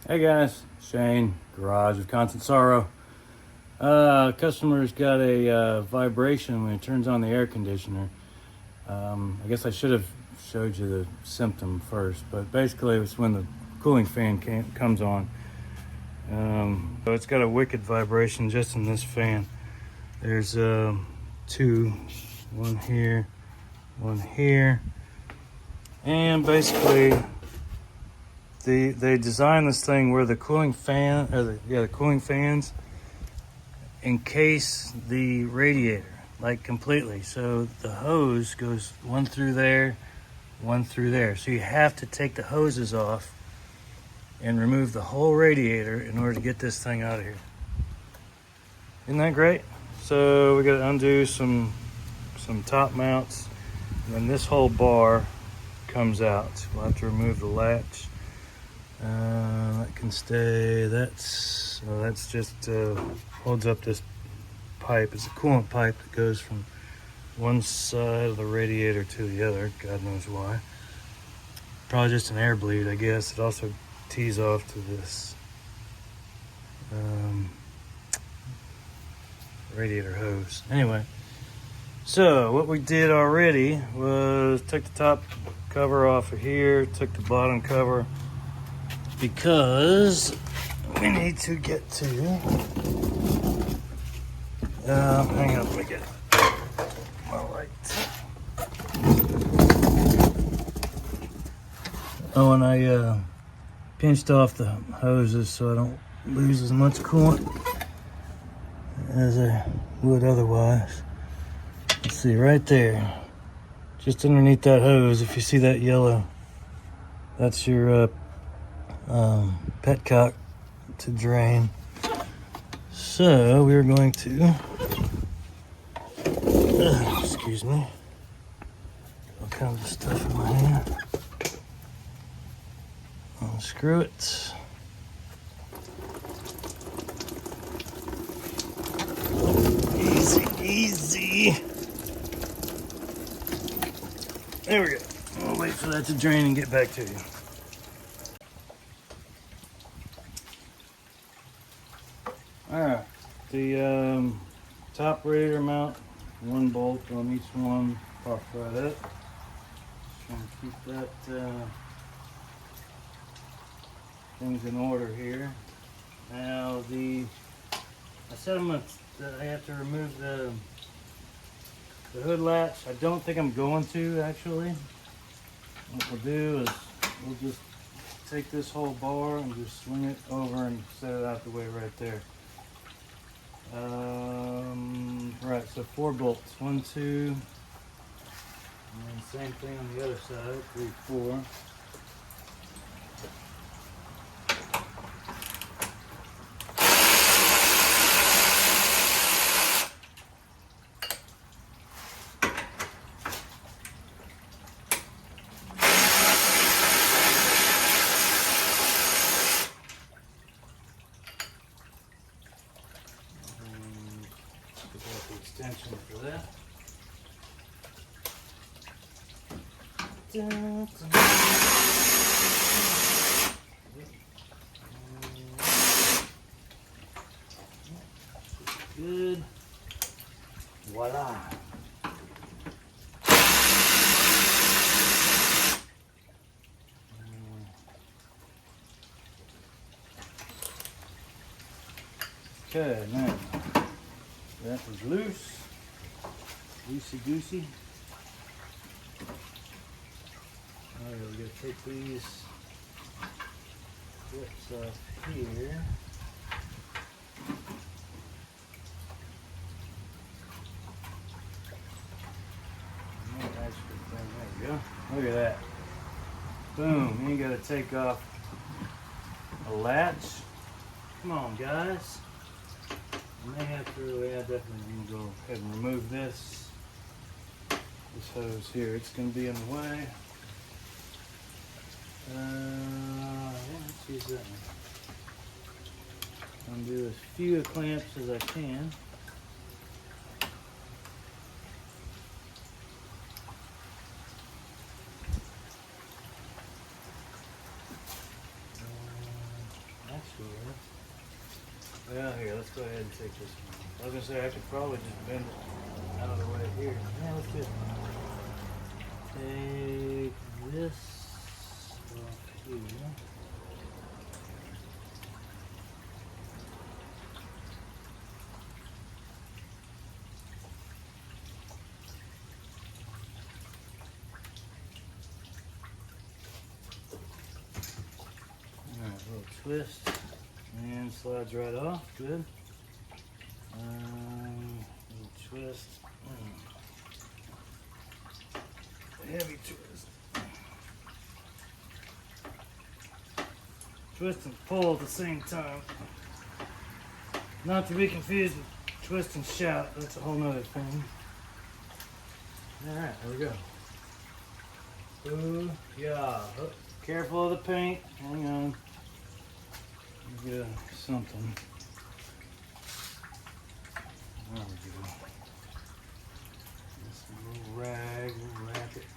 Hey guys, Shane, Garage of Constant Sorrow. Customer's got a vibration when it turns on the air conditioner. I guess I should have showed you the symptom first, but basically it's when the cooling fan comes on. So it's got a wicked vibration just in this fan. There's two, one here, and basically they designed this thing where the cooling fan, or the cooling fans encase the radiator like completely. So the hose goes one through there, one through there. So you have to take the hoses off and remove the whole radiator in order to get this thing out of here. Isn't that great? So we got to undo some top mounts, and then this whole bar comes out. We'll have to remove the latch. That can stay. That's just holds up this pipe. It's a coolant pipe that goes from one side of the radiator to the other. God knows why. Probably just an air bleed, I guess. It also tees off to this radiator hose. Anyway, so what we did already was took the top cover off of here, took the bottom cover, because we need to get to hang on, let me get my light. Oh, and I pinched off the hoses so I don't lose as much coolant as I would otherwise. Let's see, right there, just underneath that hose, if you see that yellow, that's your petcock to drain. So we're going to excuse me, all kinds of stuff in my hand. Unscrew it. Easy. There we go. I'll wait for that to drain and get back to you. Alright, the top radiator mount, one bolt on each one, pops right up. Just trying to keep that things in order here. Now I said I have to remove the hood latch. I don't think I'm going to, actually. What we'll do is we'll just take this whole bar and just swing it over and set it out the way right there. Right, so 4 bolts, 1, 2, and then same thing on the other side, 3, 4. Extension for that. Good. Voila. Okay, now that is loose. Loosey goosey. Alright, we're going to take these clips off here. There we go. Look at that. Boom. You ain't got to take off a latch. Come on, guys. I may have to, yeah, definitely I'm going to go ahead and remove this hose here. It's going to be in the way. Yeah, let's use that one. Undo as few clamps as I can. Well, here, let's go ahead and take this one. I was gonna say I could probably just bend it out of the way here. Yeah, let's do it. Take this off here. Alright, a little twist and slides right off. Good. Little twist. Heavy twist. Twist and pull at the same time. Not to be confused with twist and shout. That's a whole nother thing. Alright, there we go. Ooh, yeah. Oh, careful of the paint. Hang on. Get something. There we go. This little rag, we'll wrap it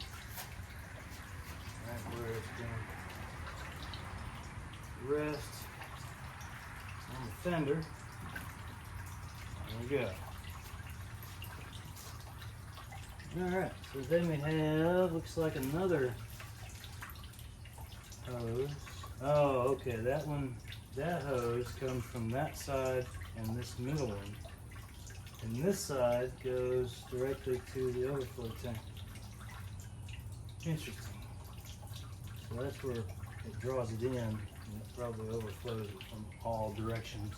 right where it's going to rest on the fender. There we go. Alright, so then we have, looks like another hose. Oh, okay, that hose comes from that side and this middle one. And this side goes directly to the overflow tank. Interesting. So that's where it draws it in, and it probably overflows it from all directions.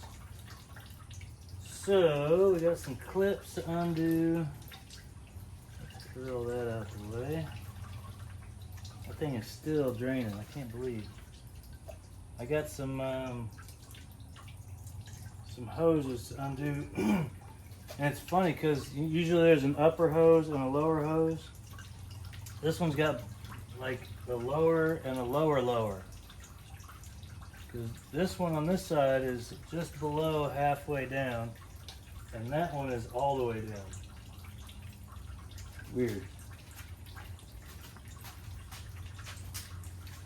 So we got some clips to undo. Let's curl that out of the way. That thing is still draining. I can't believe. I got some hoses to undo. And it's funny because usually there's an upper hose and a lower hose. This one's got like the lower and a lower. Because this one on this side is just below halfway down, and that one is all the way down. Weird.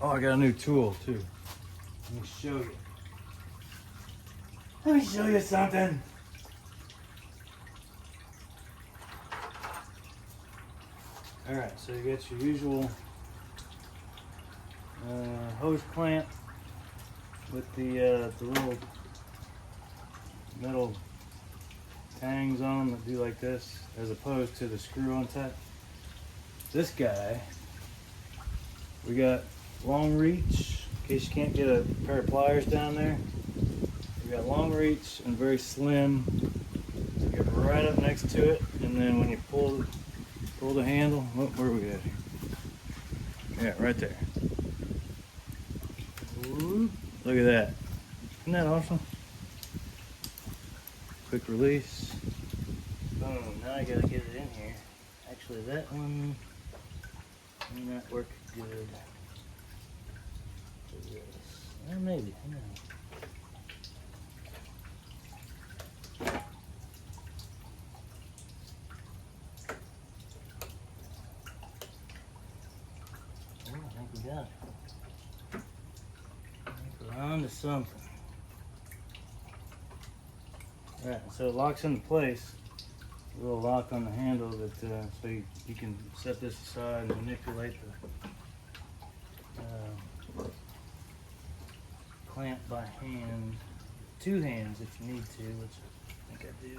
Oh, I got a new tool too. Let me show you. Let me show you something. Alright, so you got your usual hose clamp with the little metal tangs on them that do like this, as opposed to the screw on top. This guy, we got long reach, in case you can't get a pair of pliers down there. We got long reach and very slim. So get right up next to it, and then when you pull the handle, where we at here? Yeah, right there. Ooh, look at that. Isn't that awesome? Quick release. Boom, now I gotta get it in here. Actually, that one may not work good. Or maybe, I don't know. Yeah. We're on to something. Alright, so it locks into place. A little lock on the handle that so you can set this aside and manipulate the clamp by hand. Two hands if you need to, which I think I do.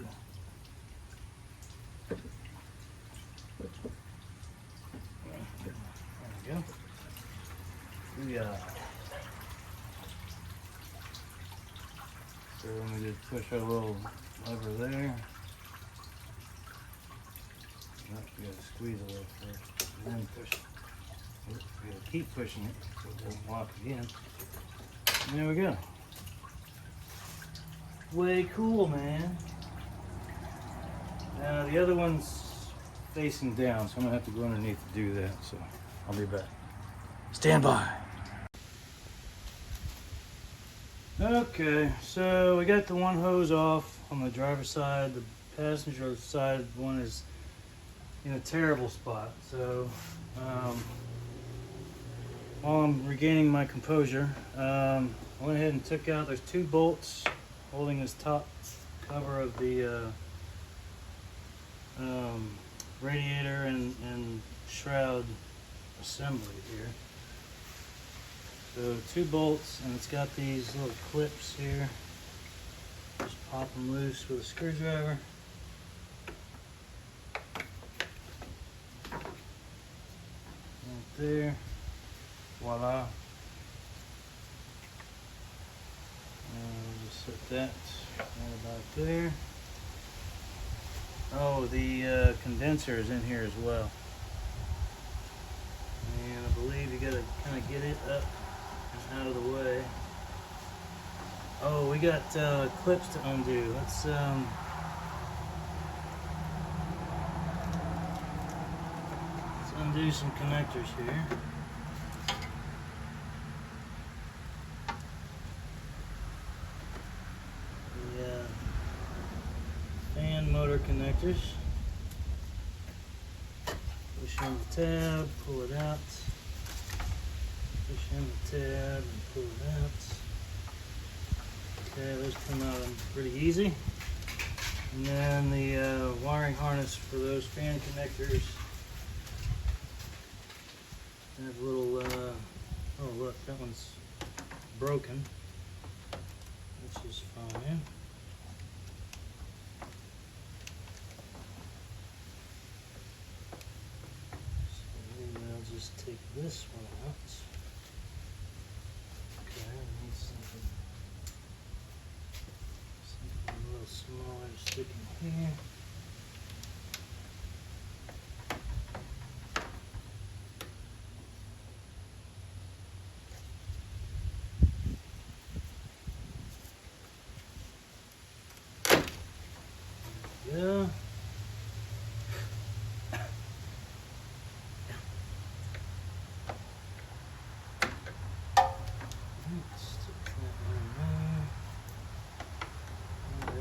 There we go. Yeah. So let me just push our little lever there. Oh, we gotta squeeze a little first, and then push it. We gotta keep pushing it so it doesn't lock again. And there we go. Way cool, man. Now the other one's facing down, so I'm gonna have to go underneath to do that. So I'll be back. Stand by. Okay, so we got the one hose off on the driver's side. The passenger side one is in a terrible spot. So while I'm regaining my composure, I went ahead and took out, there's two bolts holding this top cover of the radiator and shroud assembly here. So 2 bolts, and it's got these little clips here. Just pop them loose with a screwdriver. Right there. Voila. And we'll just set that right about there. Oh, the condenser is in here as well. And I believe you gotta kind of get it up and out of the way. Oh, we got clips to undo. Let's undo some connectors here. The fan motor connectors. Push in the tab, pull it out. Push in the tab and pull it out. Okay, those come out pretty easy. And then the wiring harness for those fan connectors have little, oh look, that one's broken, which is fine. So maybe I'll just take this one out. Okay, I need something a little smaller to stick in here. Yeah.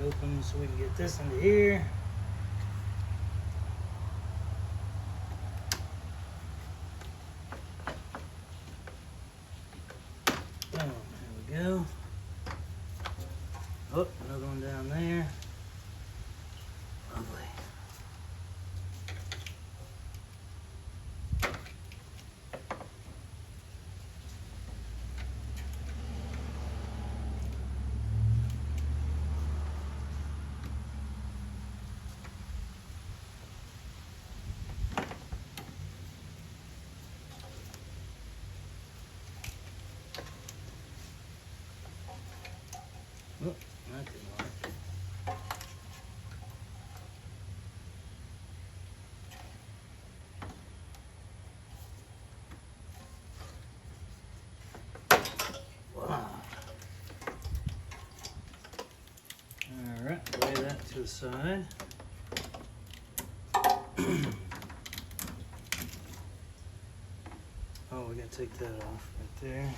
Open so we can get this into here. Oh, there we go. Oh, another one down there. Lovely. Oh, that didn't work. Wow. All right, lay that to the side. Oh, we gotta take that off right there.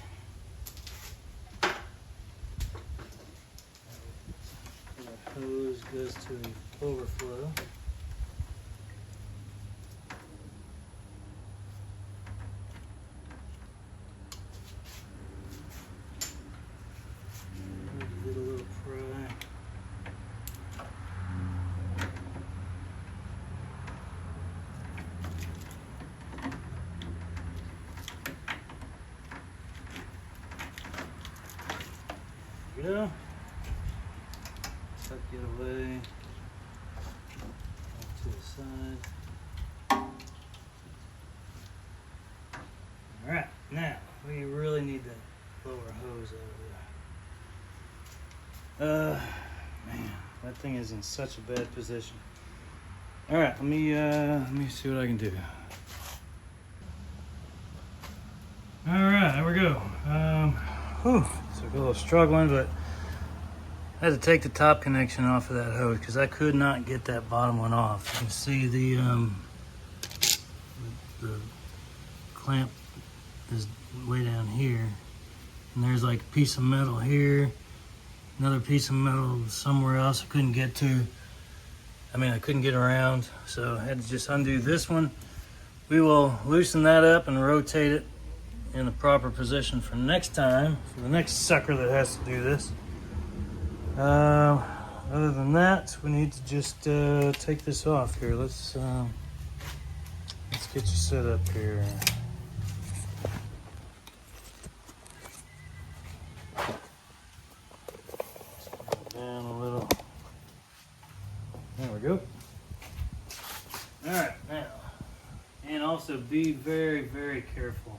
The hose goes to the overflow. Get a little pry. There we go. Tuck it away off to the side. Alright, now we really need that lower hose out of there. Man, that thing is in such a bad position. Alright, let me see what I can do. Alright, there we go. Took a little struggling, but I had to take the top connection off of that hose because I could not get that bottom one off. You can see the clamp is way down here, and there's like a piece of metal here, another piece of metal somewhere else I couldn't get to. I couldn't get around, so I had to just undo this one. We will loosen that up and rotate it in the proper position for next time, for the next sucker that has to do this. Other than that, we need to just take this off here. Let's get you set up here. Down a little. There we go. All right, now, and also be very, very careful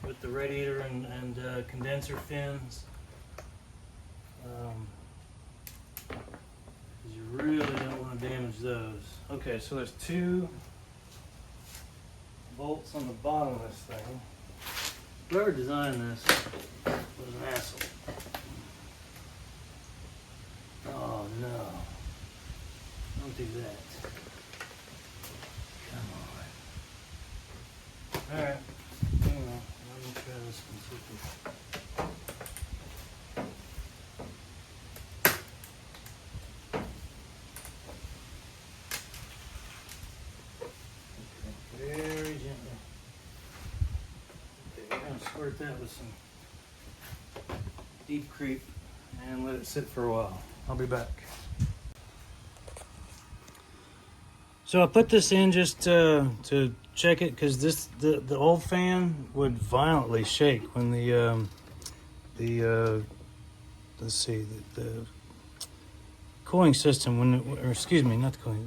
with the radiator and condenser fins. You really don't want to damage those. Okay, so there's 2 bolts on the bottom of this thing. Whoever designed this was an asshole. Oh no. Don't do that. Come on. Alright. Hang on. Let me try this one. See if very gently. Okay, we're going to squirt that with some deep creep and let it sit for a while. I'll be back. So I put this in just to check it because the old fan would violently shake when the cooling system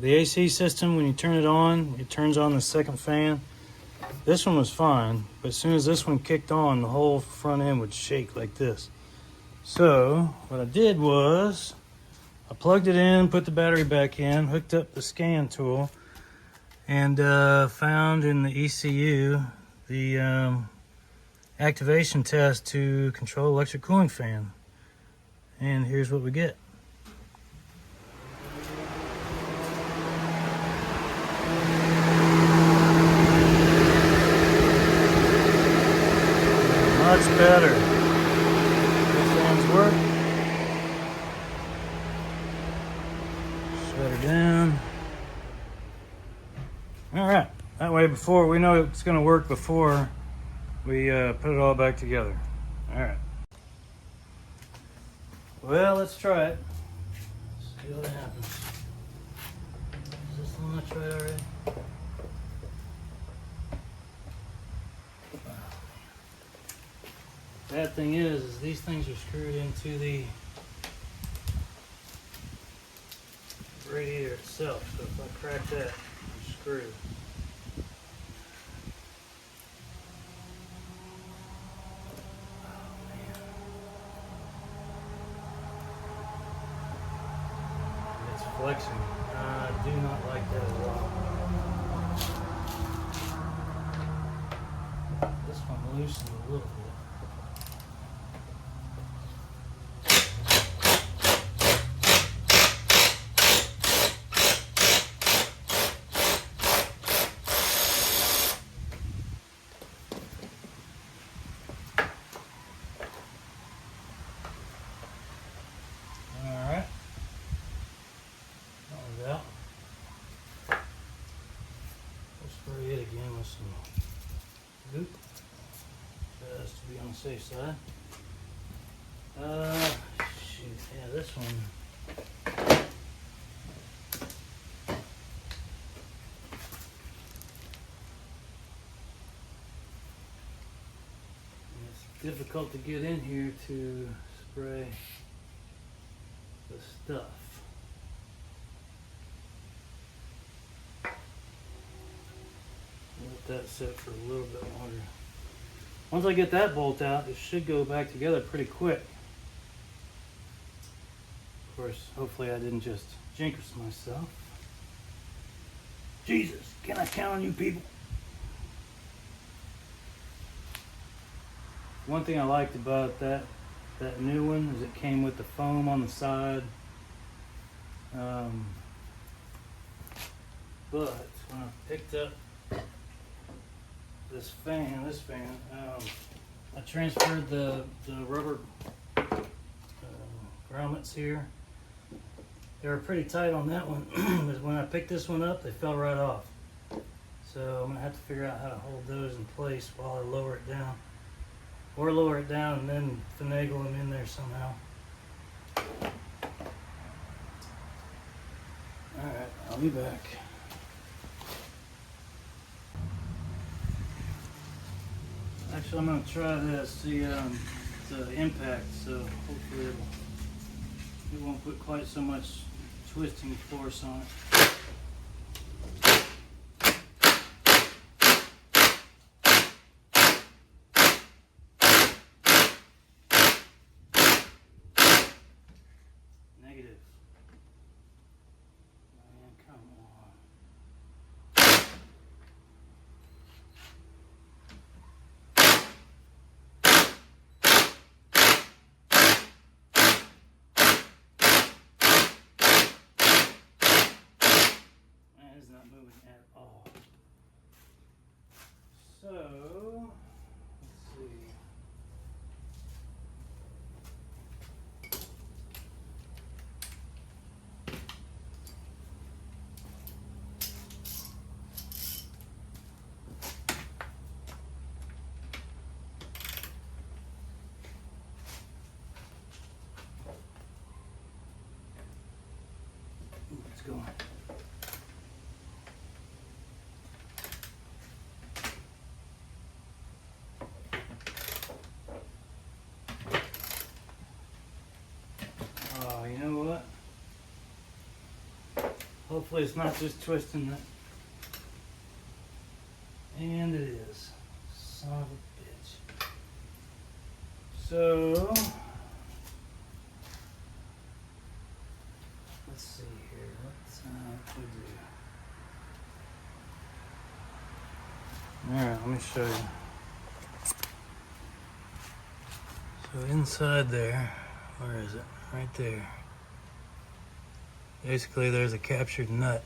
the AC system, when you turn it on, it turns on the second fan. This one was fine, but as soon as this one kicked on, the whole front end would shake like this. So what I did was I plugged it in, put the battery back in, hooked up the scan tool, and found in the ECU the activation test to control electric cooling fan. And here's what we get. Much better. Both fans work. Shut her down. All right. That way, before we know it's going to work before we put it all back together. All right. Well, let's try it. See what happens. Is this the one I tried already? Bad thing is these things are screwed into the radiator itself. So if I crack that, I'm screwed. Flexing. I do not like that at all. This one loosened a little bit. Spray it again with some goop, just to be on the safe side. Shoot, yeah, this one. It's difficult to get in here to spray the stuff. Let that sit for a little bit longer. Once I get that bolt out, it should go back together pretty quick. Of course, hopefully I didn't just jinx myself. Jesus, can I count on you people? One thing I liked about that new one is it came with the foam on the side. But when I picked up this fan, I transferred the rubber grommets here. They were pretty tight on that one, but when I picked this one up, they fell right off. So I'm gonna have to figure out how to hold those in place while I lower it down. or lower it down and then finagle them in there somehow. Alright, I'll be back. Actually, I'm going to try this, see the impact, so hopefully it won't put quite so much twisting force on it. Negative. Man, come on. Man, it's not moving at all. So, let's see. Let's go. Oh, you know what? Hopefully it's not just twisting it. And it is. Son of a bitch. So, let's see here. What we do? Alright, let me show you. So inside there, where is it? Right there. Basically there's a captured nut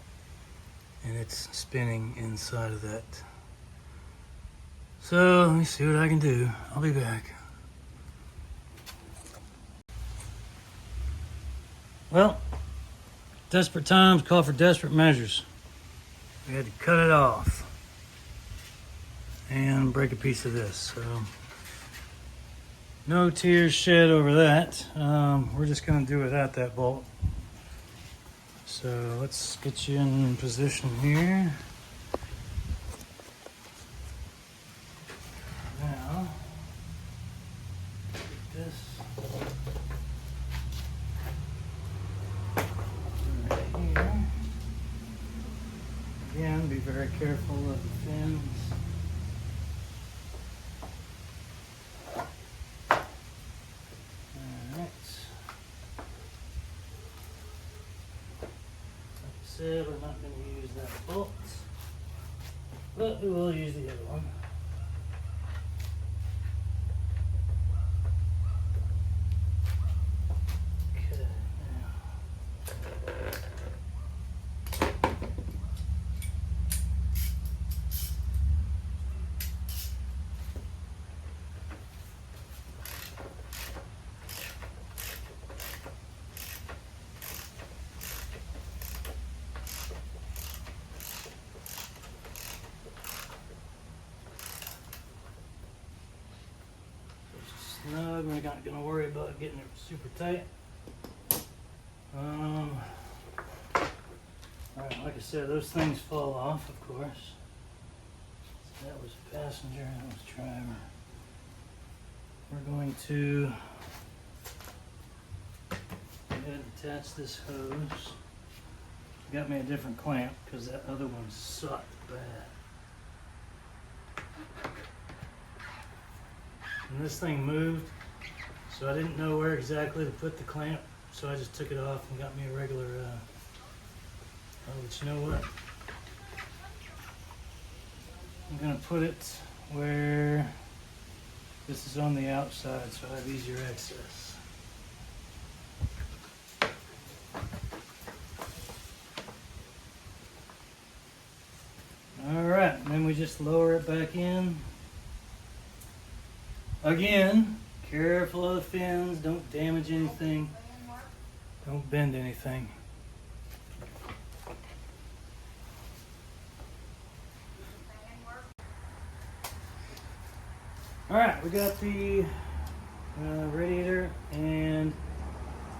and it's spinning inside of that. So let me see what I can do. I'll be back. Well, desperate times call for desperate measures. We had to cut it off and break a piece of this. So no tears shed over that. We're just going to do without that bolt. So let's get you in position here. Now, get this right here. Again, be very careful of the fins. We're not going to use that bolt, but we will use the other one. Okay, snug. We're not going to worry about getting it super tight. Alright, like I said, those things fall off, of course. So that was passenger, that was driver. We're going to go ahead and attach this hose. Got me a different clamp because that other one sucked bad. And this thing moved, so I didn't know where exactly to put the clamp, so I just took it off and got me a regular, oh, but you know what? I'm going to put it where this is on the outside, so I have easier access. Alright, and then we just lower it back in. Again, careful of the fins, don't damage anything, don't bend anything. All right, we got the radiator and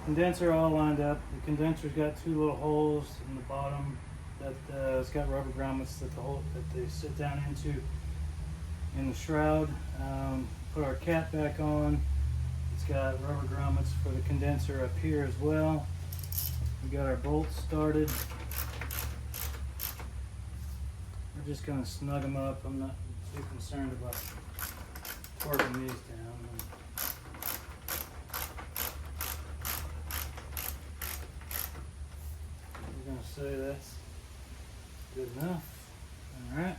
condenser all lined up. The condenser's got two little holes in the bottom that it's got rubber grommets that they sit down into in the shroud. Put our cap back on. It's got rubber grommets for the condenser up here as well. We got our bolts started. We're just gonna snug them up. I'm not too concerned about torquing these down. We're gonna say that's good enough. All right.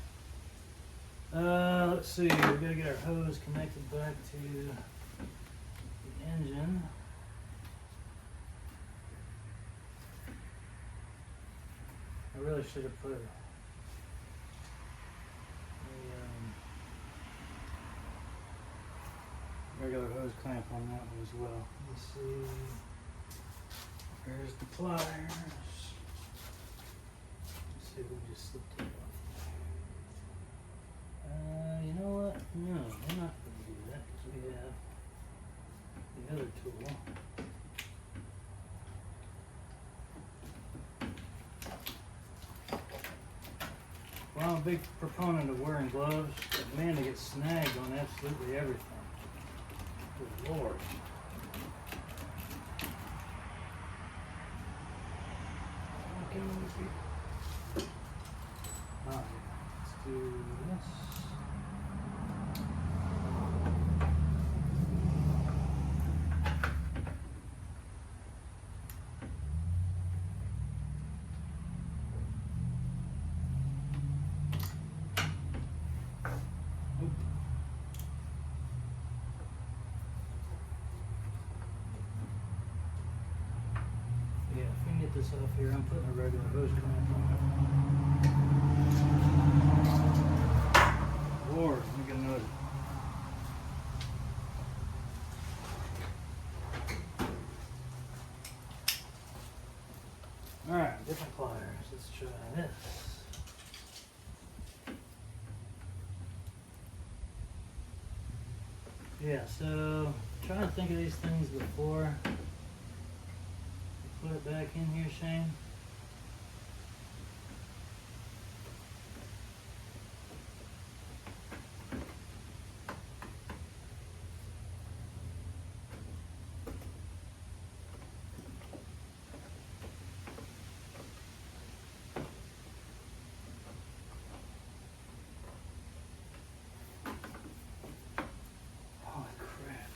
Let's see. We gotta get our hose connected back to the engine. I really should have put regular hose clamp on that one as well. Let's see. There's the pliers. Let's see if we can just slip that off. You know what? No, we're not going to do that because we have the other tool. Well, I'm a big proponent of wearing gloves, but man, they get snagged on absolutely everything. Good Lord. Alright, let's do this. Yeah, if we can get this off here, I'm putting a regular hose clamp on it. Lord, let me get another. Alright, different pliers. Let's try this. Yeah, so try to think of these things before put it back in here, Shane. Holy crap.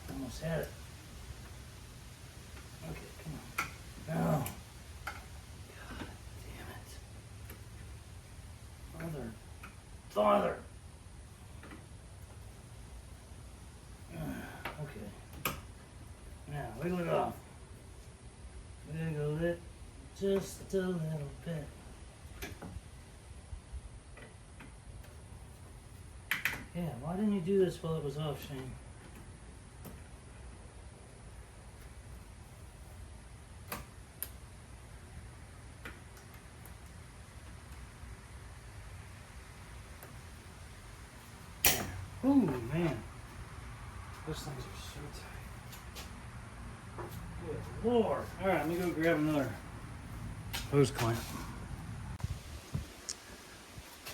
Almost had it. Okay, come on. No. God damn it. Father. Okay. Now, wiggle it off. Wiggle it just a little bit. Yeah, why didn't you do this while it was off, Shane? Oh man, those things are so tight. Good Lord. All right, let me go grab another hose clamp.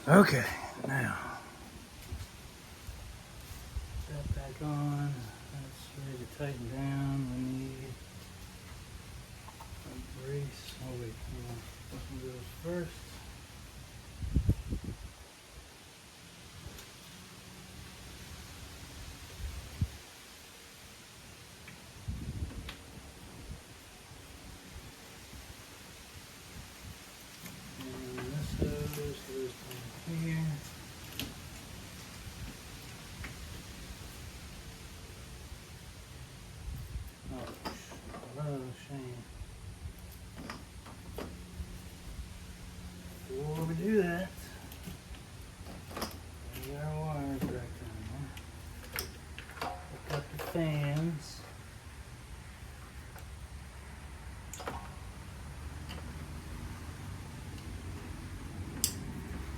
Okay, now that back on. That's ready to tighten down. We need a brace. Oh wait, hold on. This one goes first. Here. Oh, hello, Shane.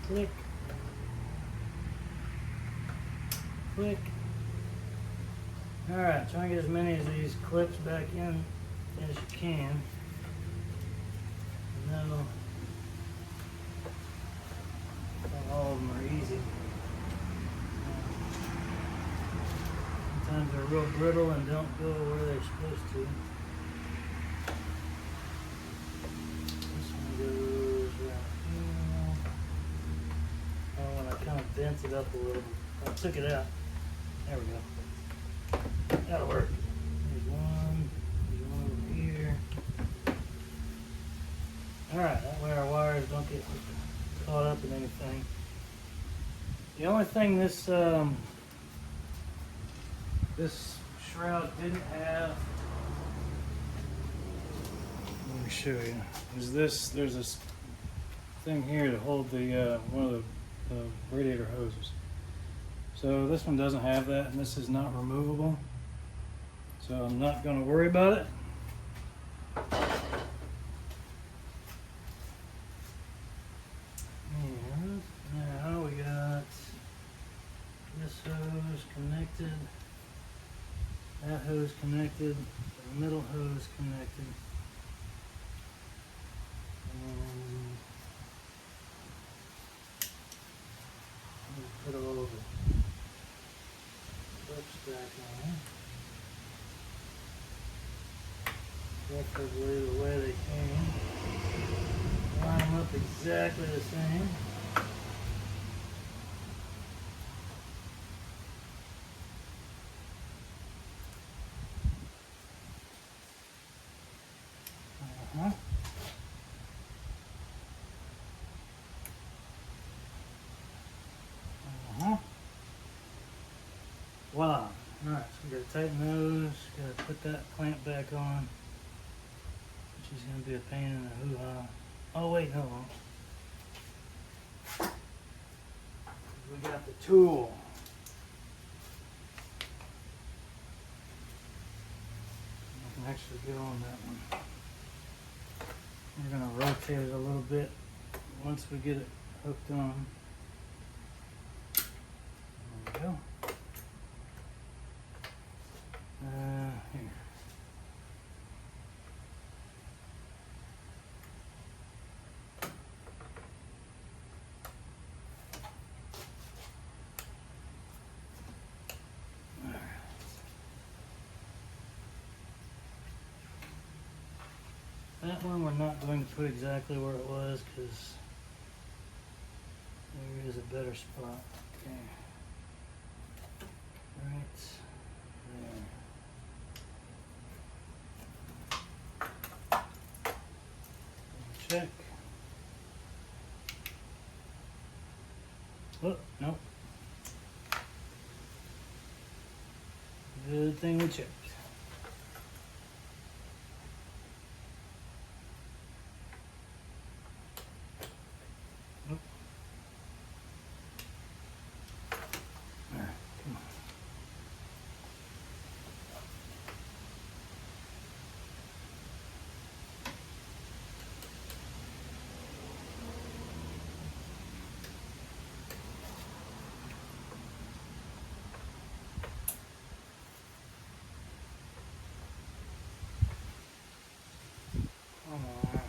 Click. Click. Alright, try and get as many of these clips back in as you can. No, not all of them are easy. Sometimes they're real brittle and don't go where they're supposed to. This one goes right here. Oh, and I kind of bent it up a little. I took it out. There we go. That'll work. There's one over here. Alright, that way our wires don't get caught up in anything. The only thing this this shroud didn't have, let me show you, is this, there's this thing here to hold the one of the radiator hoses. So this one doesn't have that, and this is not removable. So I'm not going to worry about it. And now we got this hose connected, that hose connected, the middle hose connected. Put all the clips back on. Preferably the way they came. Line them up exactly the same. Voila. Alright, so we gotta tighten those, gotta put that clamp back on, which is gonna be a pain in the hoo-ha. Oh wait, no. We got the tool. I can actually get on that one. We're gonna rotate it a little bit once we get it hooked on. There we go. Here. That one we're not going to put exactly where it was because there is a better spot. Okay. Right there. Check. Oh, no. Good thing we checked. Oh. There, come on. Come on.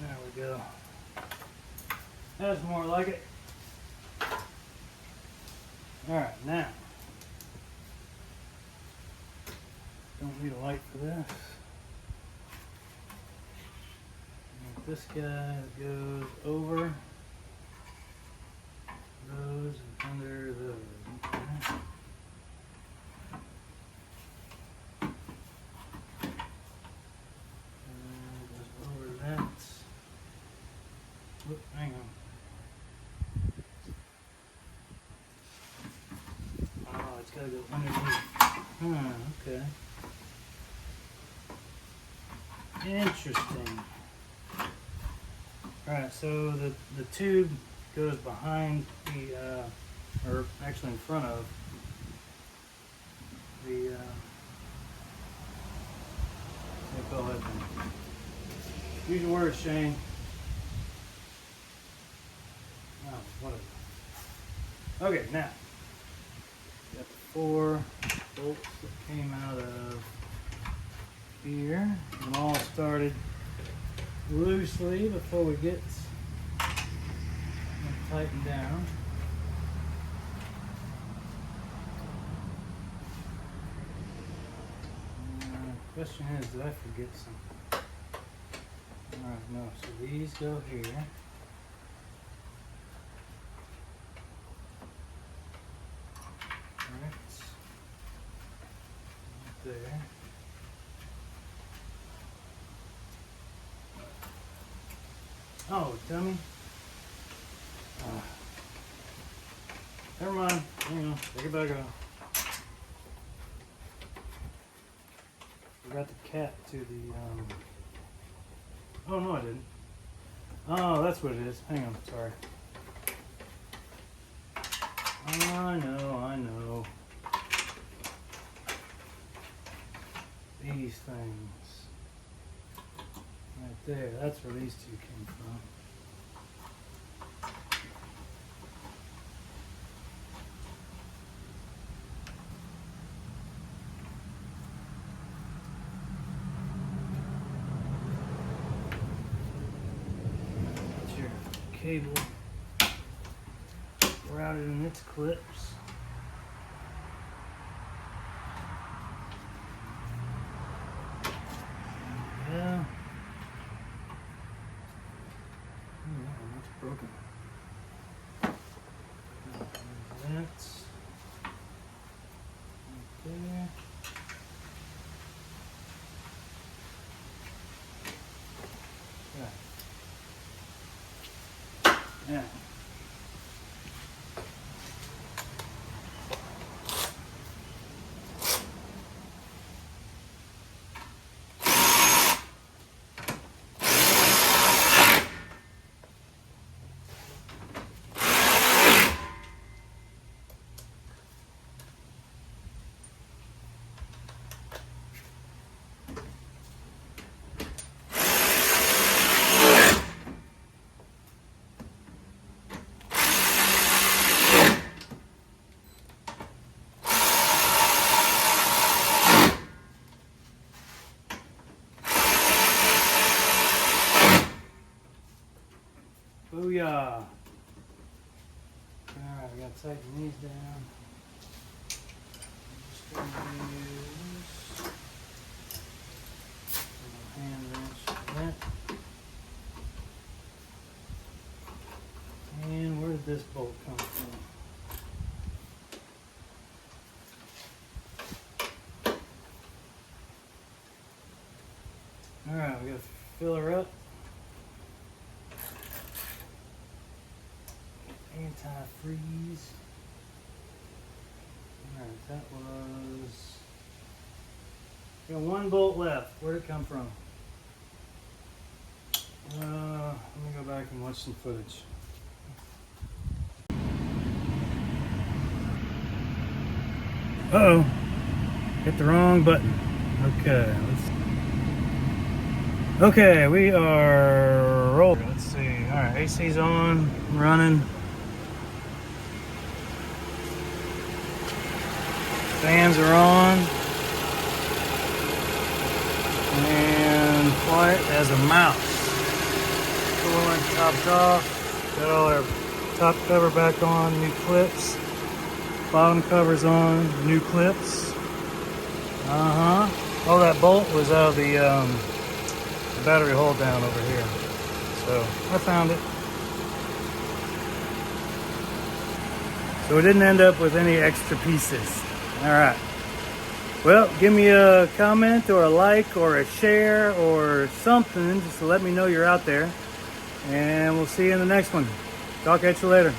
There we go. That's more like it. Alright, now. Don't need a light for this. And this guy goes over those and under those. Okay. Whoop, hang on. Oh, it's gotta go underneath. Okay. Interesting. Alright, so the tube goes behind the, or actually in front of the, what do you call that thing? Use your words, Shane. Oh, whatever. Okay, now, got the 4 bolts that came out of here. And all started loosely before we get tightened down. Question is, did I forget something? Alright, no, so these go here. Right there. Oh, dummy. Never mind. Hang on. Take it back off. Forgot the cap to the, oh, no, I didn't. Oh, that's what it is. Hang on. Sorry. I know. These things. Right there. That's where these two came from. Cable routed in its clips. Yeah. That's broken. That's right there. Yeah. Booyah! Alright, we gotta tighten these down. Just gonna use a hand wrench for that. And where did this bolt come from? Alright, we gotta fill her up. Anti-freeze. Alright, that was... We got 1 bolt left. Where'd it come from? Let me go back and watch some footage. Uh-oh. Hit the wrong button. Okay, okay, we are rolling. Let's see. Alright, AC's on, running. Fans are on. And quiet as a mouse. Coolant topped off. Got all our top cover back on, new clips. Bottom cover's on, new clips. Oh, that bolt was out of the battery hold down over here. So I found it. So we didn't end up with any extra pieces. All right. Well, give me a comment or a like or a share or something just to let me know you're out there. And we'll see you in the next one. Talk at you later.